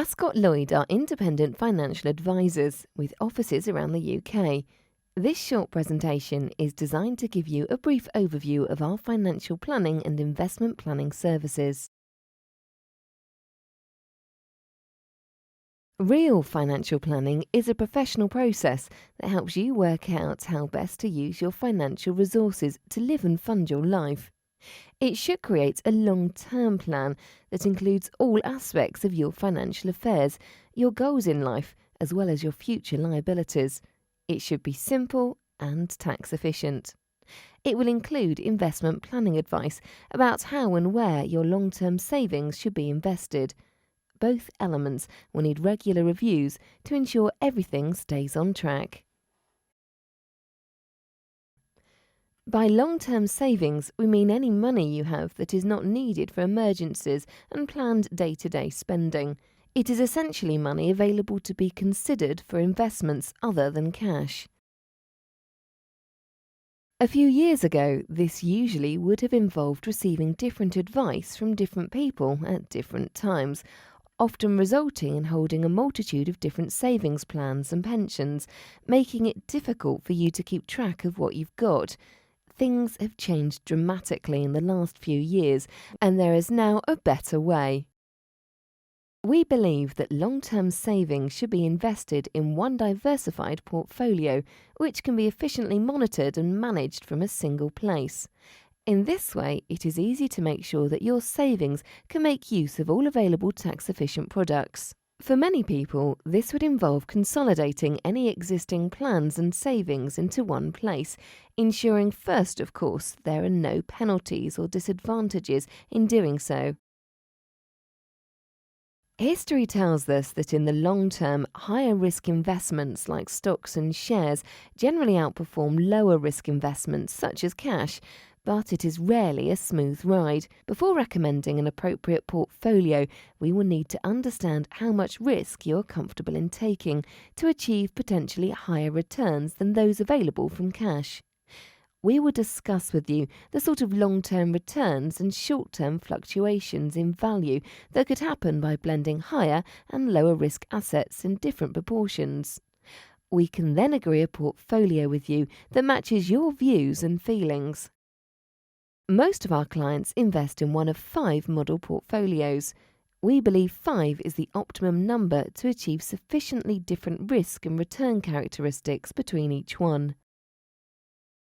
Ascot Lloyd are independent financial advisors with offices around the UK. This short presentation is designed to give you a brief overview of our financial planning and investment planning services. Real financial planning is a professional process that helps you work out how best to use your financial resources to live and fund your life. It should create a long-term plan that includes all aspects of your financial affairs, your goals in life, as well as your future liabilities. It should be simple and tax efficient. It will include investment planning advice about how and where your long-term savings should be invested. Both elements will need regular reviews to ensure everything stays on track. By long-term savings, we mean any money you have that is not needed for emergencies and planned day-to-day spending. It is essentially money available to be considered for investments other than cash. A few years ago, this usually would have involved receiving different advice from different people at different times, often resulting in holding a multitude of different savings plans and pensions, making it difficult for you to keep track of what you've got. Things have changed dramatically in the last few years, and there is now a better way. We believe that long-term savings should be invested in one diversified portfolio, which can be efficiently monitored and managed from a single place. In this way, it is easy to make sure that your savings can make use of all available tax-efficient products. For many people, this would involve consolidating any existing plans and savings into one place, ensuring first, of course, there are no penalties or disadvantages in doing so. History tells us that in the long term, higher risk investments like stocks and shares generally outperform lower risk investments such as cash, but it is rarely a smooth ride. Before recommending an appropriate portfolio, we will need to understand how much risk you're comfortable in taking to achieve potentially higher returns than those available from cash. We will discuss with you the sort of long-term returns and short-term fluctuations in value that could happen by blending higher and lower risk assets in different proportions. We can then agree a portfolio with you that matches your views and feelings. Most of our clients invest in one of 5 model portfolios. We believe 5 is the optimum number to achieve sufficiently different risk and return characteristics between each one.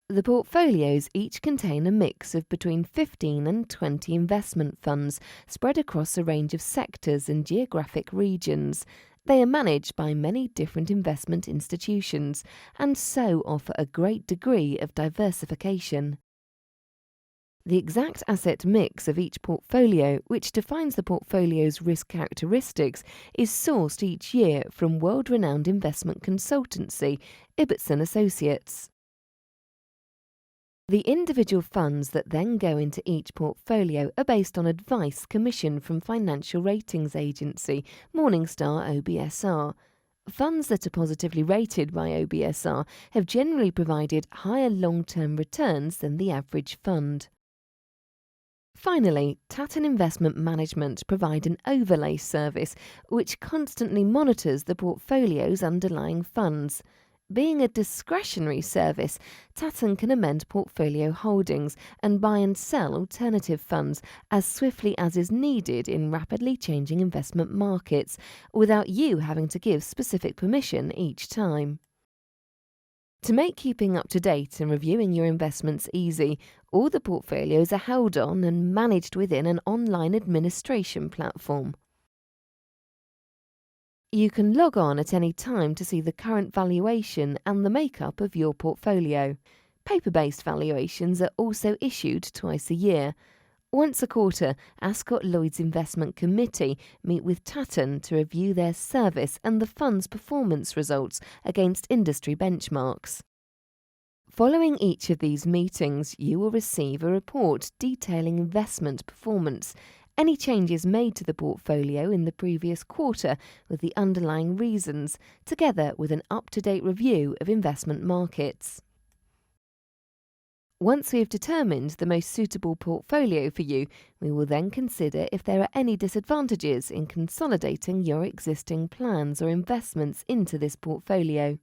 The portfolios each contain a mix of between 15 and 20 investment funds spread across a range of sectors and geographic regions. They are managed by many different investment institutions and so offer a great degree of diversification. The exact asset mix of each portfolio, which defines the portfolio's risk characteristics, is sourced each year from world-renowned investment consultancy, Ibbotson Associates. The individual funds that then go into each portfolio are based on advice commissioned from financial ratings agency Morningstar OBSR. Funds that are positively rated by OBSR have generally provided higher long-term returns than the average fund. Finally, Tatton Investment Management provide an overlay service which constantly monitors the portfolio's underlying funds. Being a discretionary service, Tatton can amend portfolio holdings and buy and sell alternative funds as swiftly as is needed in rapidly changing investment markets, without you having to give specific permission each time. To make keeping up to date and reviewing your investments easy, all the portfolios are held on and managed within an online administration platform. You can log on at any time to see the current valuation and the makeup of your portfolio. Paper-based valuations are also issued twice a year. Once a quarter, Ascot Lloyd's Investment Committee meet with Tatton to review their service and the fund's performance results against industry benchmarks. Following each of these meetings, you will receive a report detailing investment performance, any changes made to the portfolio in the previous quarter with the underlying reasons, together with an up-to-date review of investment markets. Once we have determined the most suitable portfolio for you, we will then consider if there are any disadvantages in consolidating your existing plans or investments into this portfolio.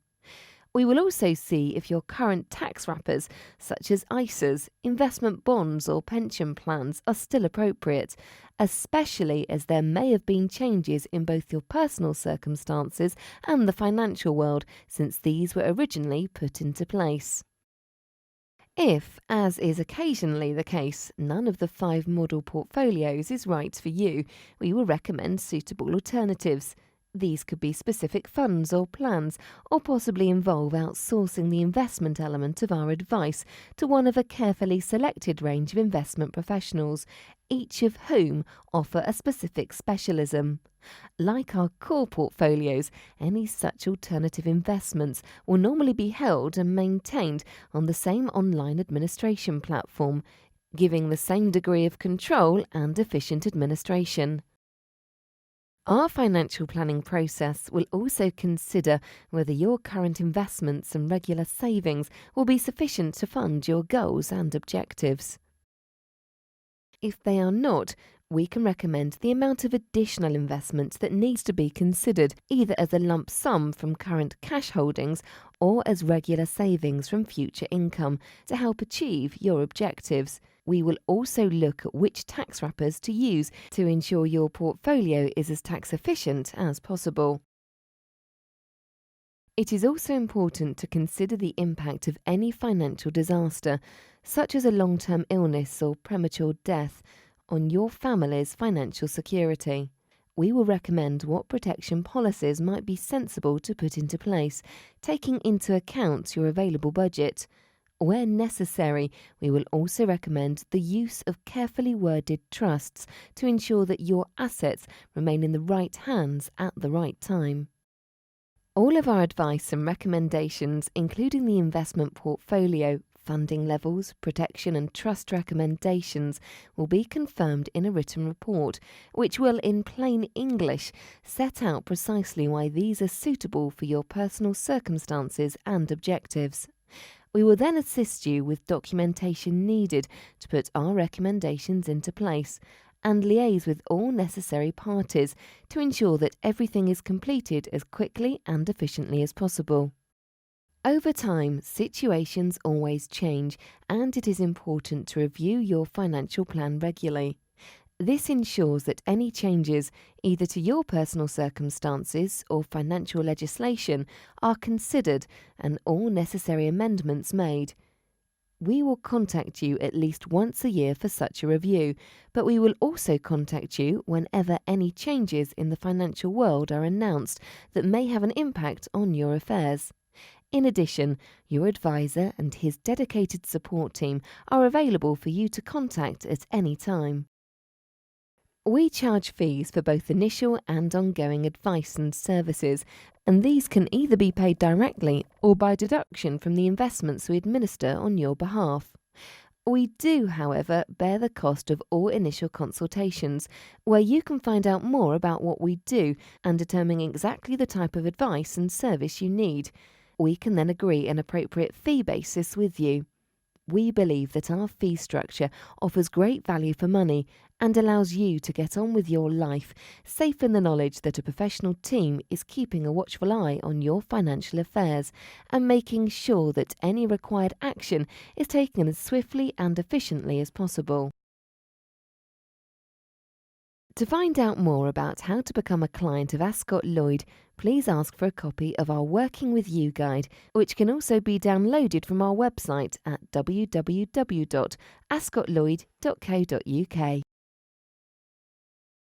We will also see if your current tax wrappers, such as ISAs, investment bonds or pension plans, are still appropriate, especially as there may have been changes in both your personal circumstances and the financial world since these were originally put into place. If, as is occasionally the case, none of the 5 model portfolios is right for you, we will recommend suitable alternatives. These could be specific funds or plans, or possibly involve outsourcing the investment element of our advice to one of a carefully selected range of investment professionals, each of whom offer a specific specialism. Like our core portfolios, any such alternative investments will normally be held and maintained on the same online administration platform, giving the same degree of control and efficient administration. Our financial planning process will also consider whether your current investments and regular savings will be sufficient to fund your goals and objectives. If they are not, we can recommend the amount of additional investment that needs to be considered, either as a lump sum from current cash holdings or as regular savings from future income to help achieve your objectives. We will also look at which tax wrappers to use to ensure your portfolio is as tax efficient as possible. It is also important to consider the impact of any financial disaster, such as a long-term illness or premature death, on your family's financial security. We will recommend what protection policies might be sensible to put into place, taking into account your available budget. Where necessary, we will also recommend the use of carefully worded trusts to ensure that your assets remain in the right hands at the right time. All of our advice and recommendations, including the investment portfolio, funding levels, protection and trust recommendations, will be confirmed in a written report, which will, in plain English, set out precisely why these are suitable for your personal circumstances and objectives. We will then assist you with documentation needed to put our recommendations into place and liaise with all necessary parties to ensure that everything is completed as quickly and efficiently as possible. Over time, situations always change, and it is important to review your financial plan regularly. This ensures that any changes, either to your personal circumstances or financial legislation, are considered and all necessary amendments made. We will contact you at least once a year for such a review, but we will also contact you whenever any changes in the financial world are announced that may have an impact on your affairs. In addition, your advisor and his dedicated support team are available for you to contact at any time. We charge fees for both initial and ongoing advice and services, and these can either be paid directly or by deduction from the investments we administer on your behalf. We do, however, bear the cost of all initial consultations, where you can find out more about what we do and determine exactly the type of advice and service you need. We can then agree an appropriate fee basis with you. We believe that our fee structure offers great value for money and allows you to get on with your life, safe in the knowledge that a professional team is keeping a watchful eye on your financial affairs and making sure that any required action is taken as swiftly and efficiently as possible. To find out more about how to become a client of Ascot Lloyd, please ask for a copy of our Working With You guide, which can also be downloaded from our website at www.ascotloyd.co.uk.